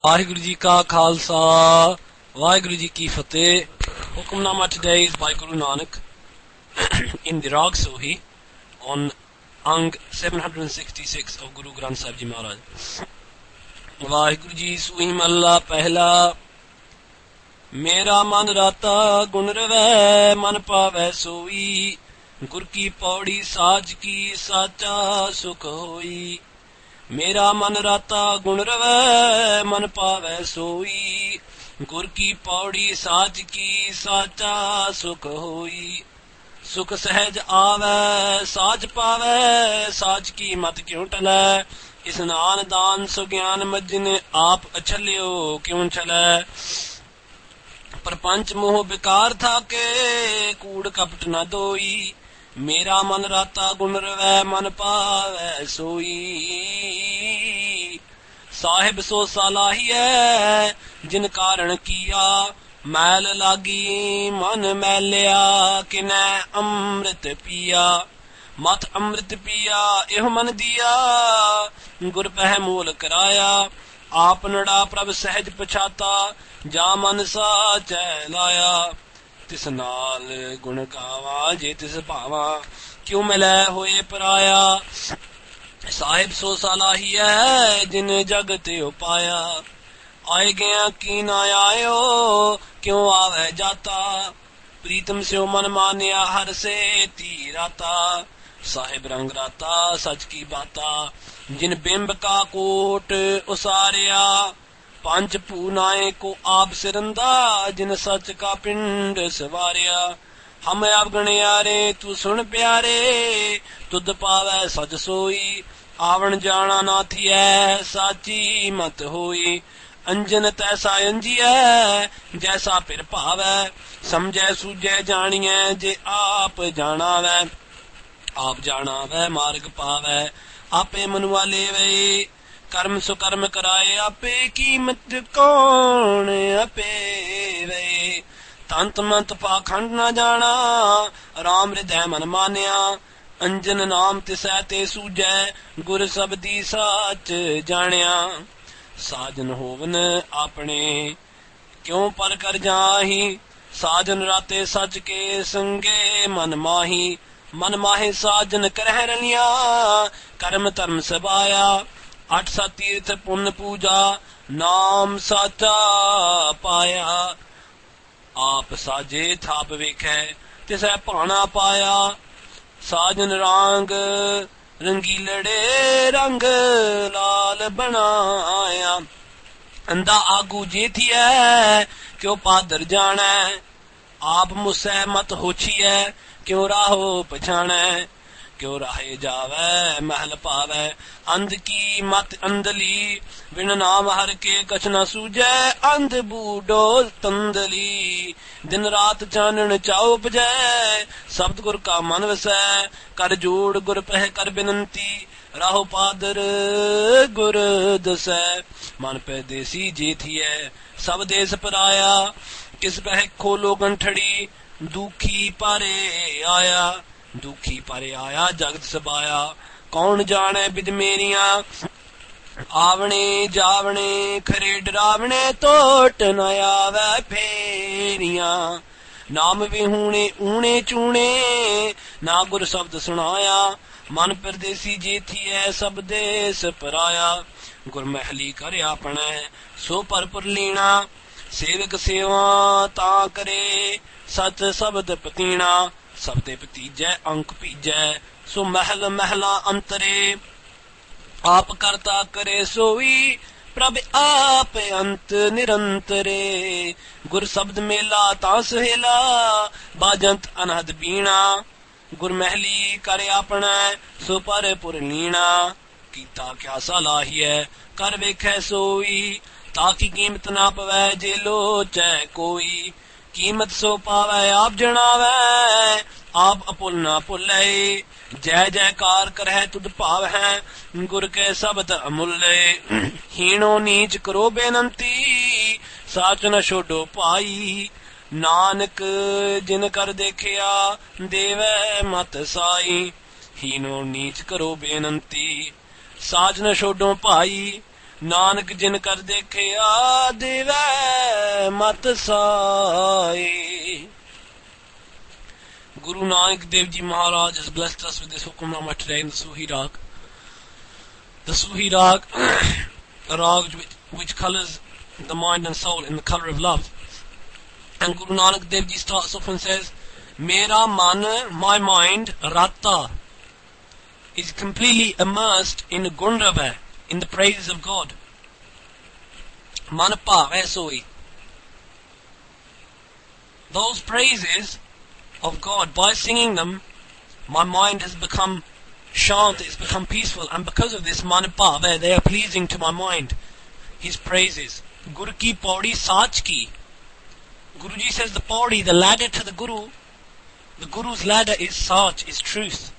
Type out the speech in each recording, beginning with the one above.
ਵਾਹਿਗੁਰੂ ਜੀ ਕਾ ਖਾਲਸਾ ਵਾਹਿਗੁਰੂ ਜੀ ਕੀ ਫਤਿਹ. Hukamnama today is by Guru Nanak in the Rag Soohee on Ang 766 of Guru Granth Sahib Ji Maharaj. Waheguru ji ਸੂਹੀ ਮਹਲਾ ਪਹਿਲਾ. ਮੇਰਾ ਮਨ ਰਾਤਾ ਗੁਣ ਰਵੈ ਮਨ ਪਾਵੈ ਸੋਈ, ਗੁਰ ਕੀ ਪੌੜੀ ਸਾਜ ਕੀ ਸਾਚਾ ਸੁਖ ਹੋਈ. ਮੇਰਾ ਮਨ ਰਾਤਾ ਗੁਣ ਰਵੈ ਮਨ ਪਾਵੈ ਸੋਈ, ਗੁਰ ਕੀ ਪੌੜੀ ਸਾਜ ਕੀ ਸਾਚਾ ਸੁਖ ਹੋਈ. ਸੁਖ ਸਹਿਜ ਆਵੈ ਸਾਜ ਪਾਵੈ, ਸਾਜ ਕੀ ਮਤ ਕਿਉ ਟਲੈ. ਇਸਨਾਨ ਦਾਨ ਸੁਗਿਆਨ ਮੱਜਨ ਆਪ ਅਛਲਿਓ ਕਿਉ ਚਲੈ. ਪ੍ਰਪੰਚ ਮੋਹ ਬਿਕਾਰ ਥਾਕੇ ਕੂੜ ਕਪਟ ਨ ਦੋਈ. ਮੇਰਾ ਮਨ ਰਾਤਾ ਗੁਣ ਰਵੈ ਮਨ ਪਾਵੈ ਸੋਈ. ਸਾਹਿਬ ਸੋ ਸਲਾਹੀਐ ਜਿਨ ਕਾਰਣ ਕੀਆ, ਮੈਲ ਲਾਗੀ ਮਨ ਮੈਲਿਆ ਕਿਨੈ ਅੰਮ੍ਰਿਤ ਪੀਆ. ਮਤ ਅੰਮ੍ਰਿਤ ਪੀਆ ਇਹੋ ਮਨ ਦੀਆ, ਗੁਰ ਪਹਿ ਮੂਲ ਕਰਾਇਆ. ਆਪ ਨੜਾ ਪ੍ਰਭ ਸਹਿਜ ਪਛਾਤਾ, ਜਾ ਮਨ ਸਾਚੈ ਲਾਇਆ. ਤਿਸ ਨਾਲ ਗੁਣ ਗਾਵਾਂ ਜੇ ਤਿਸ ਭਾਵਾਂ, ਕਿਉ ਮਿਲੈ ਹੋਏ ਪਰਾਇਆ. ਸਾਹਿਬ ਸੋ ਸਲਾਹੀਐ ਜਿਨ ਜਗ ਤੇ ਉਪਾਇਆ. ਆਏ ਗਿਆ ਕੀ ਨਾ ਆਇਓ ਕਿਉ ਆਵੈ ਜਾਤਾ. ਪ੍ਰੀਤਮ ਸਿਓ ਮਨ ਮਾਨਿਆ ਹਰ ਸੇ ਤੀ ਰਾਤਾ. ਸਾਹਿਬ ਰੰਗ ਰਾਤਾ ਸਚ ਕੀ ਬਾਤਾ, ਜਿਨ ਬਿੰਬ ਕਾ ਕੋਟ ਉਸਾਰਿਆ. ਪੰਜ ਪੂਨਾਏ ਕੋ ਆਪ ਸਿਰੰਦਾ, ਜਿਨ ਸਚ ਕਾ ਪਿੰਡ ਸਵਾਰਿਆ. ਹਮ ਆਪ ਗਣਿਆਰੇ ਤੂੰ ਸੁਣ ਪਿਆਰੇ, ਤੁਧ ਪਾਵੈ ਸਜ ਸੋਈ. ਆਵਣ ਜਾਣਾ ਨਾ ਥੀਐ ਸਾਚੀ ਮਤ ਹੋਈ. ਅੰਜਨ ਤੈਸਾ ਅੰਜੀਐ ਜੈਸਾ ਪਿਰ ਭਾਵੈ. ਸਮਝੈ ਸੂਝੈ ਜਾਣੀਐ ਜੇ ਆਪ ਜਾਣਾਵੈ. ਆਪ ਜਾਣਾਵੈ ਮਾਰਗ ਪਾਵੈ, ਆਪੇ ਮਨੁਆ ਲੇਵੈ. ਕਰਮ ਸੁਕਰਮ ਕਰਾਏ ਆਪੇ, ਕੀਮਤ ਕੌਣ ਆਪੇ ਵੇ. ਤੰਤ ਮੰਤ ਪਾਖੰਡ ਨਾ ਜਾਣਾ, ਰਾਮ ਹਿਰਦੈ ਮਨ ਮਾਨਿਆ. ਅੰਜਨ ਨਾਮ ਤਿਸੈ ਤੇ ਸੂਝੈ, ਗੁਰ ਸਬਦੀ ਸਾਚ ਜਾਣਿਆ. ਸਾਜਨ ਹੋਵਨ ਆਪਣੇ ਕਿਉ ਪਰ ਕਰ ਜਾਹੀ, ਸਾਜਨ ਰਾਤੇ ਸੱਚ ਕੇ ਸੰਗੇ ਮਨ ਮਾਹੀ. ਮਨ ਮਾਹੇ ਸਾਜਨ ਕਰਹਿ ਰਲਿਆ, ਕਰਮ ਧਰਮ ਸਬਾਇਆ. ਅਠ ਸਤ ਤੀਰਥ ਪੁੰਨ ਪੂਜਾ, ਨਾਮ ਸਾਚਾ ਪਾਇਆ. ਆਪ ਸਾਜੇ ਥਾਪ ਵੇਖੈ ਤਿਸੈ ਭਾਣਾ ਪਾਇਆ. ਸਾਜਨ ਰਾਂਗ ਰੰਗੀਲੜੇ ਰੰਗ ਲਾਲ ਬਣਾਇਆ. ਅੰਦਾ ਆਗੂ ਜੇ ਥੀਐ ਕਿਉ ਪਾਦਰ ਜਾਣੈ. ਆਪ ਮੁਸੈ ਮਤ ਹੋਛੀਐ ਕਿਉ ਰਾਹੋ ਪਛਾਣੈ. ਕਿਉ ਰਾਹੇ ਜਾਵੈ ਮਹਿਲ ਪਾਵੈ. ਅੰਧ ਕੀ ਮਤ ਅੰਧਲੀ, ਬਿਨ ਨਾਮ ਹਰ ਕੇ ਕਛ ਨ ਸੂਝੈ. ਅੰਧ ਬੂਡੋਲ ਤੰਦਲੀ, ਦਿਨ ਰਾਤ ਚਾਨਣ ਚਾਉ ਉਪਜੈ. ਸ਼ਬਦ ਗੁਰ ਕਾ ਮਨ ਵਸੈ, ਕਰ ਜੋੜ ਗੁਰ ਪਹਿ ਕਰ ਬਿਨੰਤੀ. ਰਾਹੋ ਪਾਦਰ ਗੁਰ ਦਸੈ. ਮਨ ਪੈ ਦੇਸੀ ਜੇ ਥੀਐ ਸਭ ਦੇਸ ਪਰਾਇਆ. ਕਿਸ ਪਹਿ ਖੋਲੋ ਗੰਠੜੀ, ਦੁਖੀ ਪਾਰੇ ਆਇਆ. ਦੁਖੀ ਪਾਰੇ ਆਇਆ ਜਗਤ ਸਬਾਇਆ. ਕੌਣ ਜਾਣੈ ਬਿਦ ਮੇਰੀਆਂ, ਆਵਣੇ ਜਾਵਣੇ ਖਰੇ ਡਰਾਵਣੇ. ਟੋਟ ਨ ਆਵੈ ਫੇਰੀਆਂ. ਨਾਮ ਵਿਹੂਣੇ ਊਣੇ ਚੂਣੇ, ਨਾ ਗੁਰ ਸ਼ਬਦ ਸੁਣਾਇਆ. ਮਨ ਪਰਦੇਸੀ ਜੇਥੀਐ ਸਭ ਦੇਸ ਪਰਾਇਆ. ਗੁਰ ਮਹਿਲੀ ਕਰ ਆਪਣੈ ਸੋ ਪਰਪੁਰ ਲੀਣਾ. ਸੇਵਕ ਸੇਵਾ ਤਾਂ ਕਰੇ ਸਚ ਸ਼ਬਦ ਪਤੀਣਾ. ਸਬਦੇ ਭਤੀਜੈ ਅੰਕ ਭੀਜੈ, ਸੋ ਮਹਿਲ ਮਹਿਲਾ ਅੰਤਰੇ. ਆਪ ਕਰਤਾ ਕਰੇ ਸੋਈ, ਪ੍ਰਭ ਆਪ ਅੰਤ ਨਿਰੰਤਰੇ. ਗੁਰ ਸ਼ਬਦ ਮੇਲਾ ਤਾਂ ਸੁਹੇਲਾ, ਬਾਜੰਤ ਅਨਹਦ ਬੀਣਾ. ਗੁਰ ਮਹਿਲੀ ਕਰ ਆਪਣੈ ਸੋ ਪਰਪੁਰ ਲੀਣਾ. ਕੀਤਾ ਕਿਆ ਸਲਾਹੀਐ ਕਰ ਵੇਖੈ ਸੋਈ, ਤਾਂ ਕੀ ਕੀਮਤ ਨਾ ਪਵੈ ਜੇ ਲੋਚੈ ਕੋਈ. ਕੀਮਤ ਸੋ ਪਾਵੈ ਆਪ ਜਣਾਵੈ, ਆਪ ਅਪੁੱਲ ਨਾ ਭੁੱਲੈ. ਜੈ ਜੈਕਾਰ ਕਰਹਿ ਤੁਧ ਭਾਵ ਹੈ, ਗੁਰ ਕੇ ਸ਼ਬਦ ਅਮੁੱਲੇ. ਹੀਣੋ ਨੀਚ ਕਰੋ ਬੇਨੰਤੀ, ਸਾਚ ਨ ਛੋਡੋ ਭਾਈ. ਨਾਨਕ ਜਿਨ ਕਰ ਦੇਖਿਆ ਦੇਵੈ ਮਤ ਸਾਈ. ਹੀਣੋ ਨੀਚ ਕਰੋ ਬੇਨੰਤੀ, ਸਾਚ ਨ ਛੋਡੋ ਭਾਈ. नानक जिन कर देखिया देवै मत Sai. Guru Nanak Dev Ji Maharaj has blessed us with this Hukamnama today in the Soohee Rag. The Soohee Rag, a rag which colors the mind and soul in the color of love. And Guru Nanak Dev Ji starts off and says, Mera man, my mind, Rata, is completely immersed in Gunrava, in the praises of God. Man Bhave Soi. Those praises of God, by singing them, my mind has become chant, it's become peaceful, and because of this, man Bhave, they are pleasing to my mind. His praises. Guru ki paudi sach ki. Guruji says the paudi, the ladder to the Guru's ladder is sach, is truth.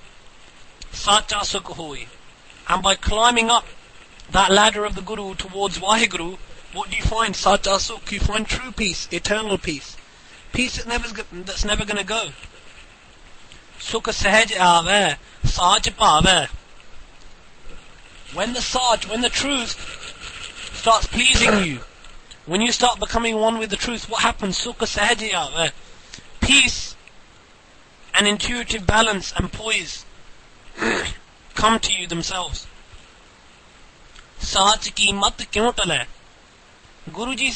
Sacha sukh hoi. And by climbing up that ladder of the Guru towards Vaheguru, what do you find? Sacha sukh, you find true peace, eternal peace. Peace that's never going to go. Sukh sahaj aave, sach paave. When the truth starts pleasing you, when you start becoming one with the truth, what happens? Sukh sahaj aave. Peace and intuitive balance and poise come to you themselves. Sach ki mat kyun tale? Guruji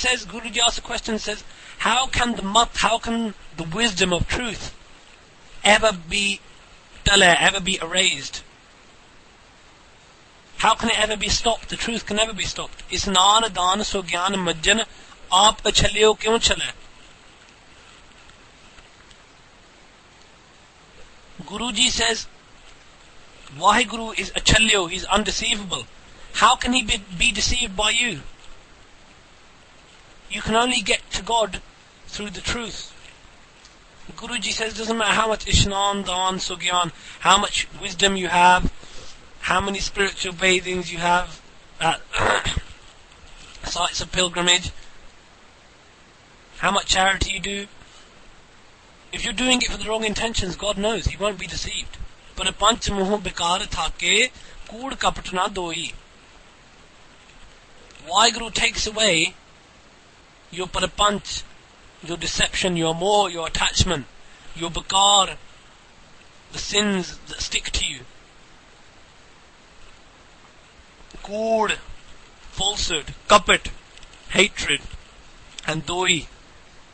asks a question, says, how can the wisdom of truth ever be erased? How can it ever be stopped? The truth can never be stopped. Isnan dan so gyan majjan aap achalyo kyun chale? Guruji says, Vaheguru is achalyo, he's undeceivable. How can he be deceived by you? You can only get to God through the truth. Guruji says, doesn't matter how much Ishnan, Dan, Sugyan, how much wisdom you have, how many spiritual bathings you have at sites of pilgrimage, how much charity you do. If you're doing it for the wrong intentions, God knows, He won't be deceived. But a panch muh bekar thake, kood kapat na doi. Vaheguru takes away your parapanch, your deception, your more, your attachment, your bakar, the sins that stick to you. Kood, falsehood, kapat, hatred, and doi,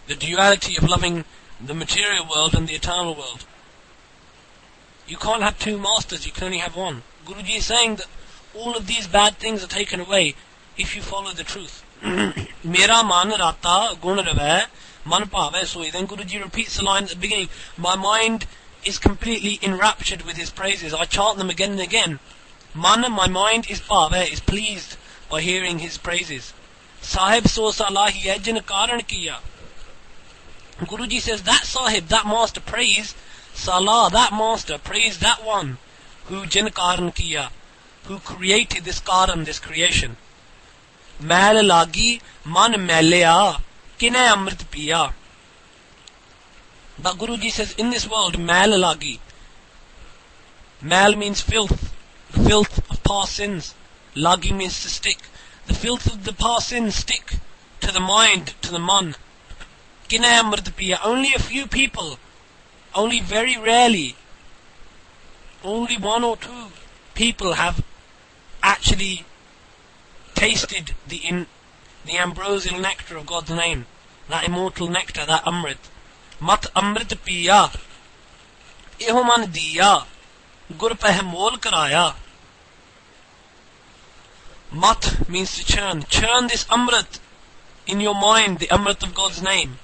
the duality of loving the material world and the eternal world. You can't have two masters, you can only have one. Guruji is saying that all of these bad things are taken away if you follow the truth. Mera man rata gun rave man bhave soi. Then Guruji repeats the line at the beginning. My mind is completely enraptured with His praises. I chant them again and again. Man, my mind is bhave, is pleased by hearing His praises. Sahib so salahi hai jin karan kiya. Guruji says that Sahib, that master, praise Salah, that master, praise that one who jin karan kiya, who created this karan, this creation. Mehl lagi man melya kine amrit piya. But Guruji says in this world, Mehl lagi. Mehl means filth, the filth of past sins. Lagi means to stick. The filth of the past sins stick to the mind, to the man. Kine amrit piya. Only a few people, only very rarely, only one or two people have actually tasted the ambrosial nectar of God's name, that immortal nectar, that amrit. Mat amrit piya, eho man diya, gur peh mol karaya. Mat means to churn. Churn this amrit in your mind, the amrit of God's name.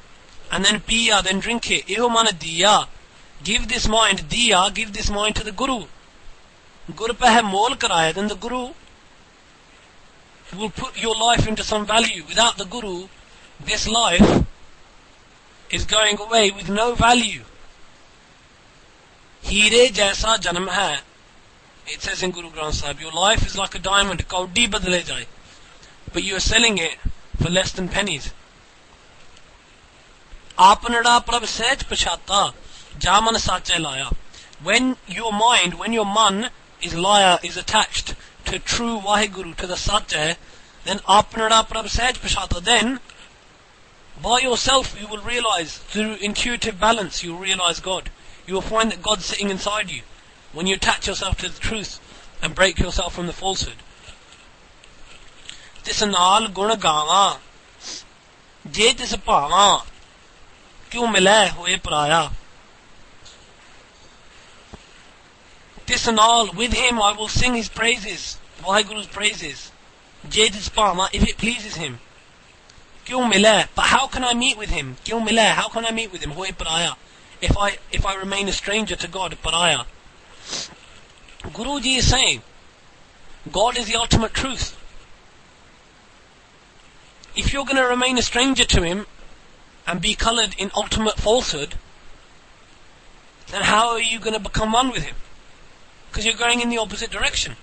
And then piya, then drink it. Eho man diya. Give this mind, diya, give this mind to the Guru. Gur peh mol karaya. Then the Guru will put your life into some value. Without the Guru, this life is going away with no value. Heere jaisa janam hai. It says in Guru Granth Sahib, your life is like a diamond, kaudi badle jai. But you are selling it for less than pennies. Apanada prabh sehj pachata, jaman sache laya. When your mind, when your man is attached to true Vaheguru, to the Satya, then apnada prab sahaj pashata. Then by yourself you will realize, through intuitive balance you will realize God. You will find that God's sitting inside you when you attach yourself to the truth and break yourself from the falsehood. Tis naal gun gawa je tis bhava kyun milay hoye paraya. Tis naal, with him I will sing his praises, Vaheguru's praises. Je tis bhava, if it pleases him. Kyun milay, but how can I meet with him? Kyun milay, how can I meet with him? Hoye paraya, if I remain a stranger to God, paraya. Guruji is saying, God is the ultimate truth. If you're going to remain a stranger to him and be coloured in ultimate falsehood, then how are you going to become one with him? Because you're going in the opposite direction.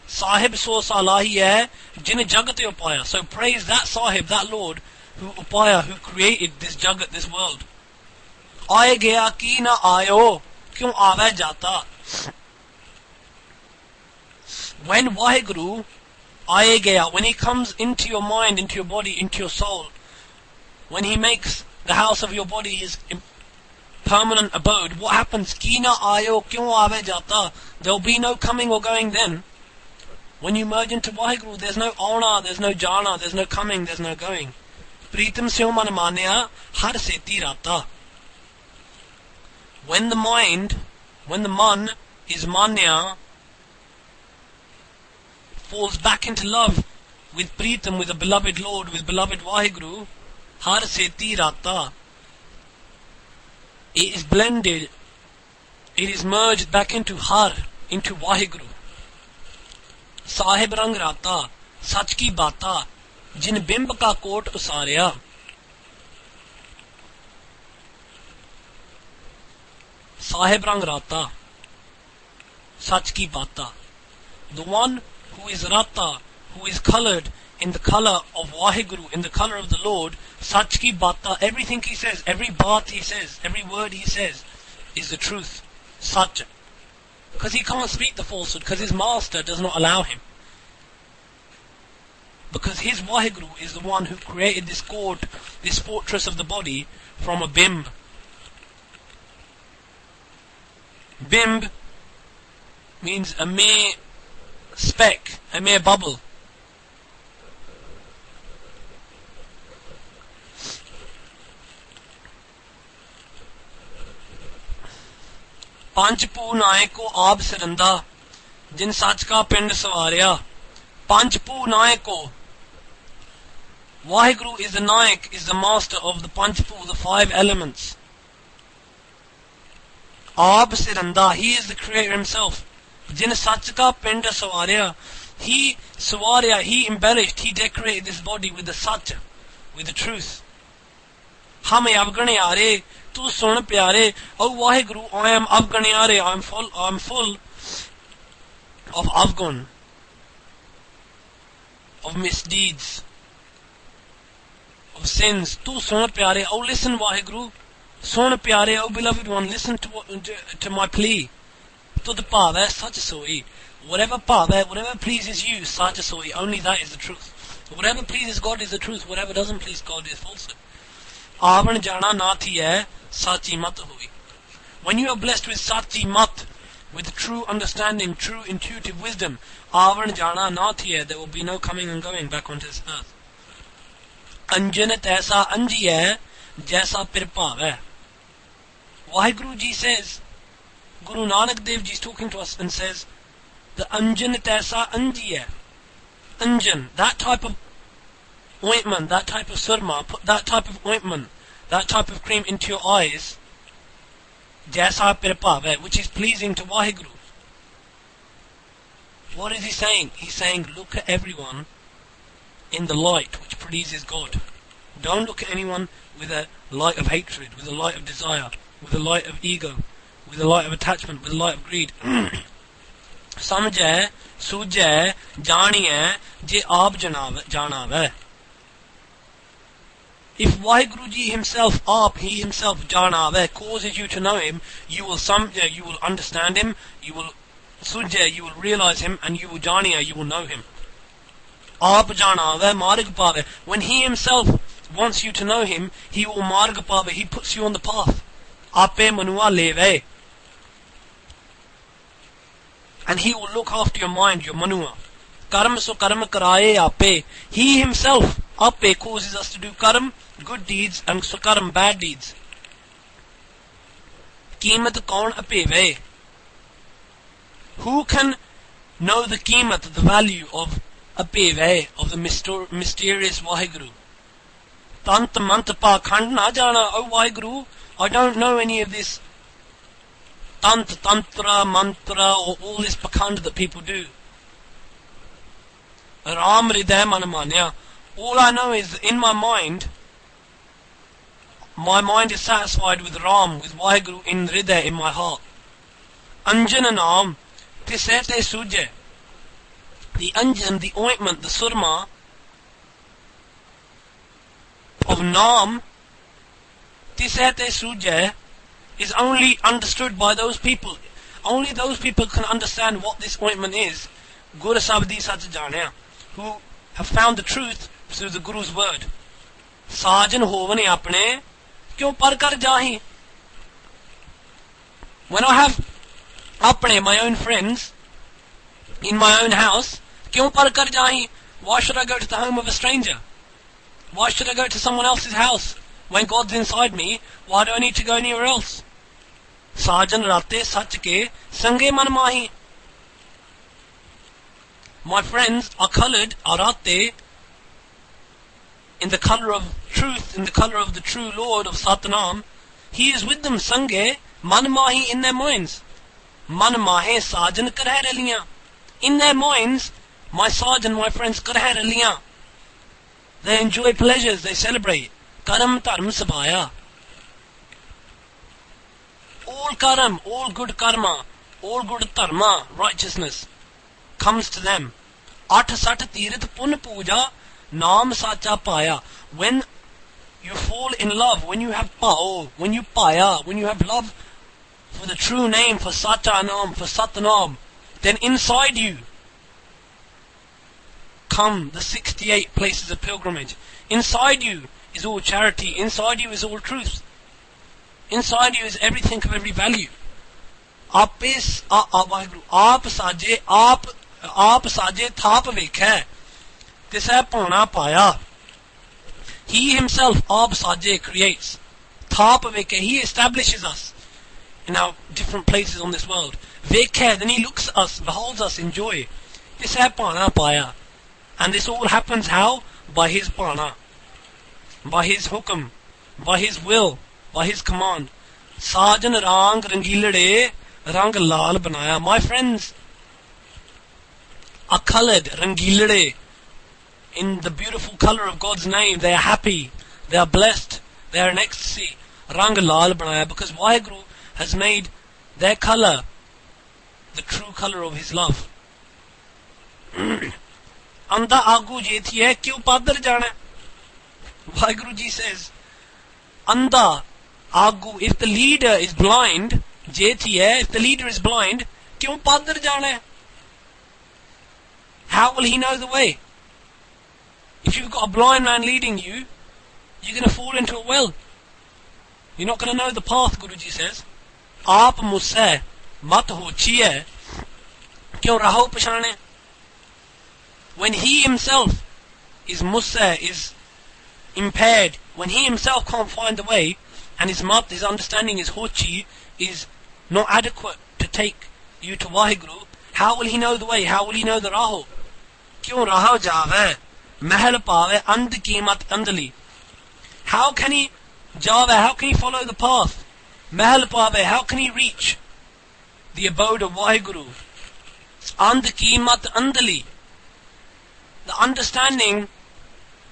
Sahib so salahi hai jin jagat upaya. So praise that Sahib, that Lord, who upaya, who created this jagat, this world. Aaye gaya ki na aayo, kyun aave jata. When Vaheguru aaye gaya, when he comes into your mind, into your body, into your soul, when he makes the house of your body his permanent abode, what happens? Ki na aayo, kyun aave jata. There will be no coming or going then. When you merge into Vaheguru, there's no auna, there's no jana, there's no coming, there's no going. Pritam syo man manya har seti rata. When the mind, when the man is manya, falls back into love with Pritam, with the beloved Lord, with beloved Vaheguru, har seti rata. It is blended, it is merged back into har, into Vaheguru. Sahib rang rata, sach ki bata, jin bimb ka kot usarya. Sahib rang rata, sach ki bata. The one who is rata, who is coloured in the colour of Vaheguru, in the colour of the Lord, sach ki bata, everything he says, every baat he says, every word he says, is the truth, sach. Because he can't speak the falsehood, because his master does not allow him. Because his Vaheguru is the one who created this court, this fortress of the body, from a bimb. Bimb means a mere speck, a mere bubble. पंच पू नायक को आप सिरंदा जिन सच का पिंड सवारिया. पंच पू नायक को, Vaheguru is the Nayak, is the master of the Panchpu, the 5 elements. Aap Siranda, he is the creator himself. Jin Sach ka Pinda Sawarya, he Sawarya, he embellished, he decorated this body with the Sach, with the truth. Hame Afghani Are, tu sun pyare, oh Vaheguru, I am Afghani Are, I am full of Afghan, of misdeeds, of sins. Tu sun pyare, oh listen Vaheguru, sun pyare, oh beloved one, listen to my plea. To the bhav, such a Soohee. Whatever bhav, whatever pleases you, such a Soohee, only that is the truth. Whatever pleases God is the truth, whatever doesn't please God is falsehood. Avan jana nathi hai, sachi mat hui. When you are blessed with sachi mat, with true understanding, true intuitive wisdom, avan jana nathi hai, there will be no coming and going back onto this earth. Anjanat aisa anji hai, jaisa pir bhav hai. Vaheguru ji says, Guru Nanak Dev Ji is talking to us and says, the anjan taisa anji hai. Anjan, that type of ointment, that type of surma, put that type of ointment, that type of cream into your eyes, jaisa pir bhav hai, which is pleasing to Vaheguru. What is he saying? He's saying, look at everyone in the light which pleases God. Don't look at anyone with a light of hatred, with a light of desire, with a light of ego, with a light of attachment, with a light of greed. Samjhe, sujhe, janiye, je aap janave. If Vaheguruji himself, aap, he himself, janave, causes you to know him, you will samjhe, you will understand him, you will sujhe, you will realize him, and you will janiya, you will know him. Aap janaave, marg paave. When he himself wants you to know him, he will marg paave. He puts you on the path. Ape manua leve. And he will look after your mind, your manua. Karma so karma karaye ape. He himself, ape, causes us to do karma, good deeds, and so karma, bad deeds. कीमत कौन अपेवे? Who can know the कीमत, the value of अपेवे, of the mysterious Vaheguru? tant mant pakhand na jana. Oh Vaheguru, I don't know any of this tantra, mantra, or all this pakhand that people do. Ram hriday man manya. All I know is in my mind is satisfied with Ram, with Vaheguru in hriday, in my heart. Anjan Naam, tisete suje. The anjan, the ointment, the surma of Naam, tisete suje, is only understood by those people. Only those people can understand what this ointment is. Guru Sabdi Sach Janaya, who have found the truth through the Guru's word. Sajan hovane apne kyun par kar jahi. When I have apne, my own friends, in my own house, kyun par kar jahi? Why should I go to the home of a stranger? Why should I go to someone else's house? When God's inside me, why do I need to go anywhere else? Sajan rate sach ke sange man mahi. My friends are coloured, arate, in the colour of truth, in the colour of the true Lord of Satnam. He is with them, sange, man mahi, in their minds. Man mahe sajan karhe raliyan. In their minds, my sajan, my friends, karhe raliyan. They enjoy pleasures, they celebrate. Karam dharma sabaya. All karam, all good karma, all good dharma, righteousness, comes to them. Atha sat tirat pun puja, naam sacha paya. When you fall in love, when you have pao, when you paya, when you have love for the true name, for sacha naam, for satnam, then inside you come the 68 places of pilgrimage. Inside you is all charity. Inside you is all truth. Inside you is everything of every value. Aap saje thap vekha. Tisai pauna paya. He himself, aap saje, creates. Thap vekha. He establishes us in our different places on this world. Vekha, then he looks at us, beholds us in joy. Tisai pauna paya. And this all happens how? By his pana, by his hukam, by his will, by his command. Sajan rang rangilade rang lal banaya. My friends are coloured, rangilade, in the beautiful colour of God's name. They are happy, they are blessed, they are in ecstasy. Rang lal banaya, because Vaheguru has made their colour the true colour of his love. Anda agu jeti hai, kyun padar jana? Vaheguru Ji says, Anda agu, if the leader is blind, jeti hai, if the leader is blind, kyun padar jana? How will he know the way? If you've got a blind man leading you, you're going to fall into a well. You're not going to know the path, Guruji says. Aap musse mat hochiye, kyun raho pashane? When he himself is musa, is impaired, when he himself can't find the way, and his mat, his understanding, is hochi, is not adequate to take you to Vaheguru, how will he know the way? How will he know the raho? Kyun raho jave, Mehl paave, and कीमत andali. How can he jave? How can he follow the path? Mehl paave, how can he reach the abode of Vaheguru? And कीमत andali. The understanding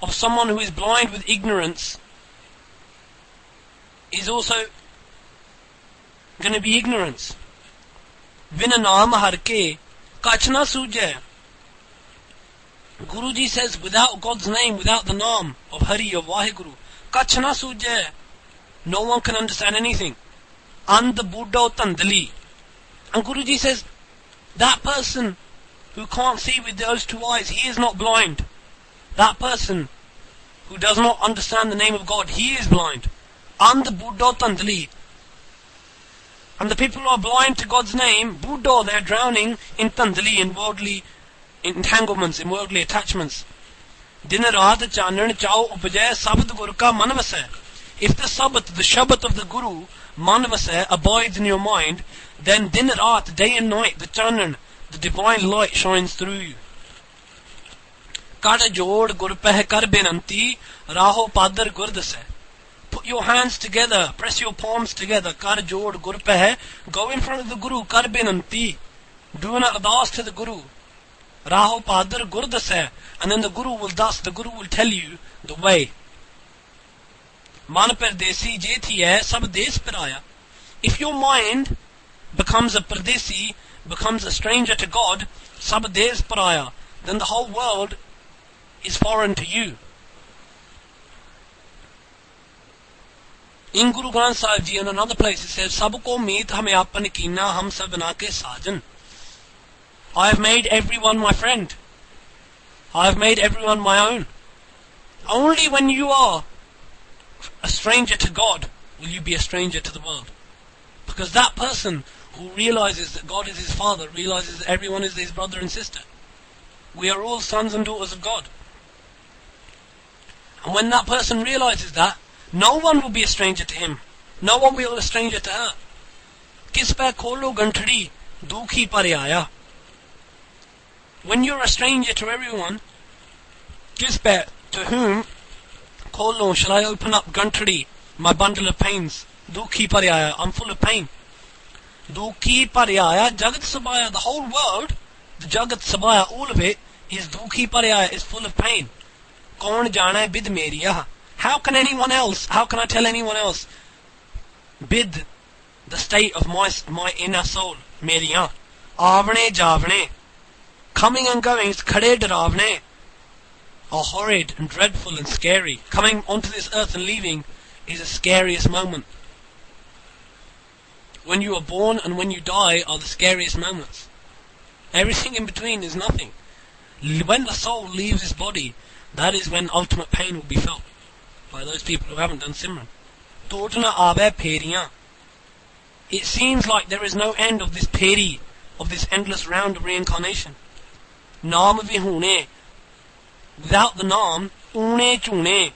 of someone who is blind with ignorance is also going to be ignorance. Vina naam harke kachna suje. Guruji says, without God's name, without the naam of Hari, of Vaheguru, kachna suje, no one can understand anything. And the Buddha tandali. And Guruji says, that person who can't see with those two eyes, he is not blind. That person who does not understand the name of God, he is blind. And Buddha Tandali. And the people who are blind to God's name, Buddha, they're drowning in Tandali, in worldly entanglements, in worldly attachments. Din raat chanan chao upajay sabd guru ka man vasai. If the Shabad of the Guru, man vasai, abides in your mind, then din raat, day and night, the chanan, the divine light shines through you. Kada jod gur peh kar benanti, raho padar gur dasai. Put your hands together, press your palms together, kar jod gur peh, go in front of the Guru, kar benanti. Do an ardas to the Guru. Raho padar gur dasai. And then the Guru will tell you the way. Man pardesi jeti hai, sab des par aaya. If your mind becomes a pardesi, becomes a stranger to God, sab des par aaya, then the whole world is foreign to you. In Guru Granth Sahib Ji, in another place, it says, Sabko meet hame apan kina, ham sab bana ke sajan. I have made everyone my friend. I have made everyone my own. Only when you are a stranger to God will you be a stranger to the world. Because that person who realizes that God is his father, realizes that everyone is his brother and sister. We are all sons and daughters of God. And when that person realizes that, no one will be a stranger to him. No one will be a stranger to her. Kis pe kholo ganthadi, dukhi par aaya. When you're a stranger to everyone, kis pe, to whom, kholo, shall I open up ganthadi, my bundle of pains? Dukhi par aaya, I'm full of pain. Dukhi par aaya, jagat sabaya, the whole world, the jagat sabaya, all of it, is dukhi par aaya, is full of pain. Kaun jana hai bid meriya. How can I tell anyone else, bid, the state of my inner soul, meriya, avne javne, coming and going, khade daravne, are horrid and dreadful and scary. Coming onto this earth and leaving is the scariest moment. When you are born and when you die are the scariest moments. Everything in between is nothing. When the soul leaves this body, that is when ultimate pain will be felt by those people who haven't done Simran. Totna ave pheriyan. It seems like there is no end of this pheri, of this endless round of reincarnation. Naam vihune. Without the Naam, une chune.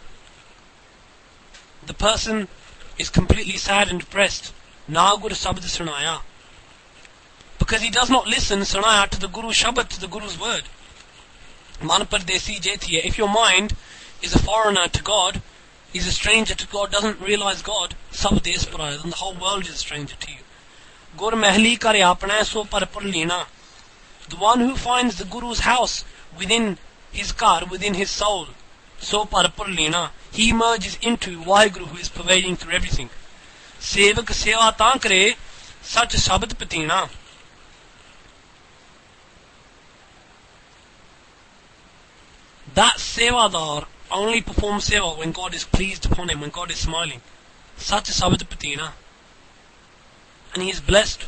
The person is completely sad and depressed. Na Guru Shabad Sanaya. Because he does not listen Sanaya to the Guru Shabad, to the Guru's word. Man pardesi jetiye. If your mind is a foreigner to God, is a stranger to God, doesn't realize God, sab des paraya, then the whole world is a stranger to you. Gur Mehli kare apna so par lina. The one who finds the Guru's house within his kar, within his soul, so par lina, he merges into Waheguru, who is pervading through everything. Sevak seva taan kare, sach shabad patina. That sevadar only performs seva when God is pleased upon him, when God is smiling. Sach Shabad Patina. And he is blessed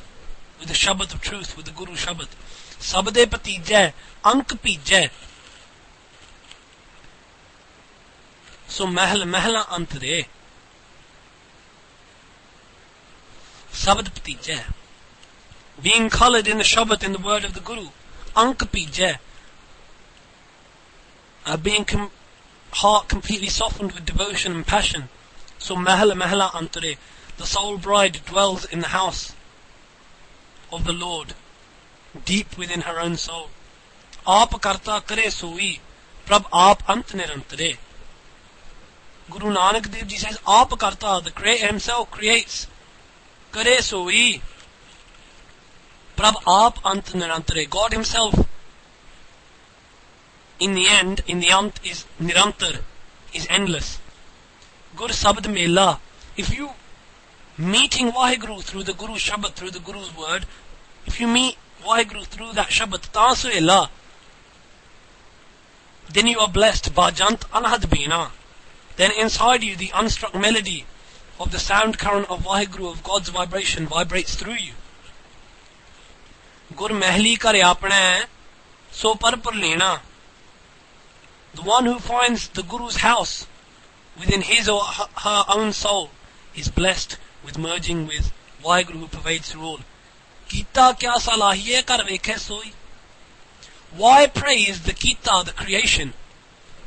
with the Shabad of truth, with the Guru Shabad. Sabade Patijay, Ank Pijay. So Mehl Antare. Sabad Patijay. Being colored in the Shabad, in the word of the Guru. Ank Pijay. Being heart completely softened with devotion and passion. So Mehl Antare. The soul bride dwells in the house of the Lord, deep within her own soul. Aap karta kare Soohee, Prab aap ant nirantare. Guru Nanak Dev Ji says, Aap karta, the Creator himself creates. Kare Soohee, Prab aap ant nirantare. God himself, in the end, in the ant, is nirantar, is endless. Gur Sabad Mela. If you meeting Waheguru through the Guru Shabad, through the Guru's word, if you meet Waheguru through that Shabad, Tansu Ella, then you are blessed. Bajant Anahad Bina. Then inside you the unstruck melody of the sound current of Waheguru, of God's vibration, vibrates through you. Gur Mehli kare apna so par lena. The one who finds the Guru's house within his or her own soul is blessed with merging with Waheguru who pervades through all. Kita kya salahiye kar vekhe soi. Why praise the Kita, the creation?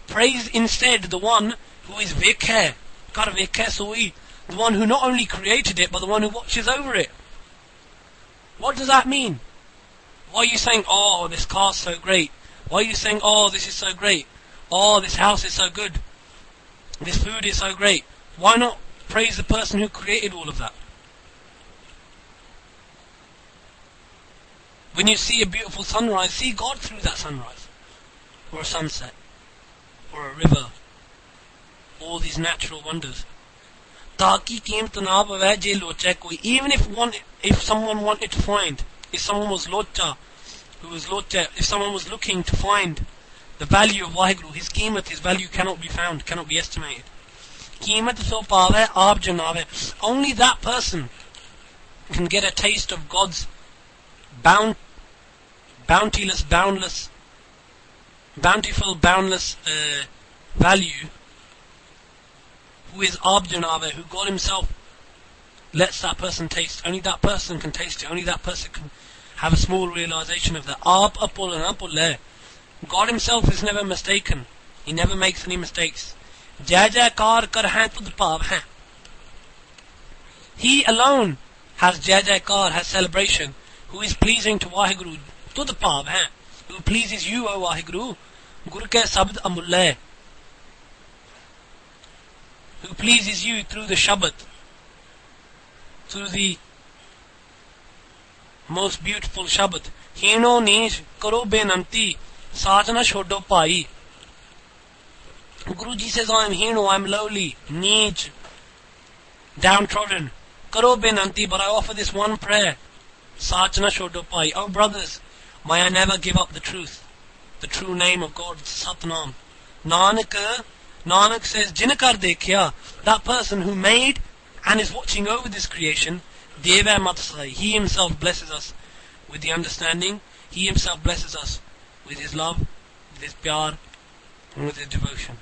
Praise instead the one who is vekhe, kar vekhe soi, the one who not only created it, but the one who watches over it. What does that mean? Why are you saying, oh, this car's so great? Why are you saying, oh, this is so great? Oh, this house is so good. This food is so great. Why not praise the person who created all of that? When you see a beautiful sunrise, see God through that sunrise. Or a sunset. Or a river. All these natural wonders. Even if someone wanted to find, if someone was locha, if someone was looking to find the value of Waheguru, his qeemat, his value cannot be found, cannot be estimated. Qeemat so paave, aap janave. Only that person can get a taste of God's bountiful, boundless value, who is Aab Janave, who God himself lets that person taste. Only that person can taste it. Only that person can have a small realization of that. Aap apul and apul le. God himself is never mistaken. He never makes any mistakes. Jai Jaikar kar hain tud bhav hain. He alone has Jai Jaikar, has celebration, who is pleasing to Waheguru. Tud bhav hain. Who pleases you, O Waheguru. Gur ke sabd amulle. Who pleases you through the Shabad, through the most beautiful Shabad. Hino nish karo benanti, sajna shodo pai. Guruji says, I am hino, I am lowly, niche, downtrodden. Karo benanti, but I offer this one prayer. Sajna shodo pai. Oh brothers, may I never give up the truth, the true name of God, Satnam. Nanak says, Jinakar dekhya, that person who made and is watching over this creation, Deva Matsai, he himself blesses us with the understanding, he himself blesses us with his love, with his pyar, and with his devotion.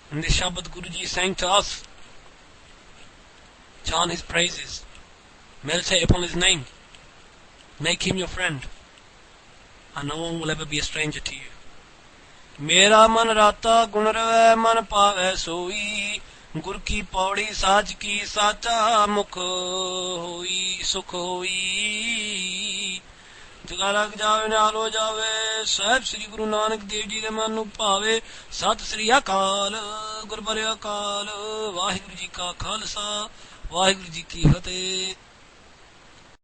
And this Shabad Guruji is saying to us, chant his praises, meditate upon his name, make him your friend, and no one will ever be a stranger to you. मेरा मन राता गुण रवै मन पावै सोई गुर की पौड़ी साज की साचा मुख होई सुख होई जगा लग जावे नाल हो जावे साहिब श्री गुरु नानक देव जी दे मन नूं भावे सत श्री अकाल गुरबरे अकाल वाहिगुरु जी का खालसा वाहिगुरु जी की फतेह।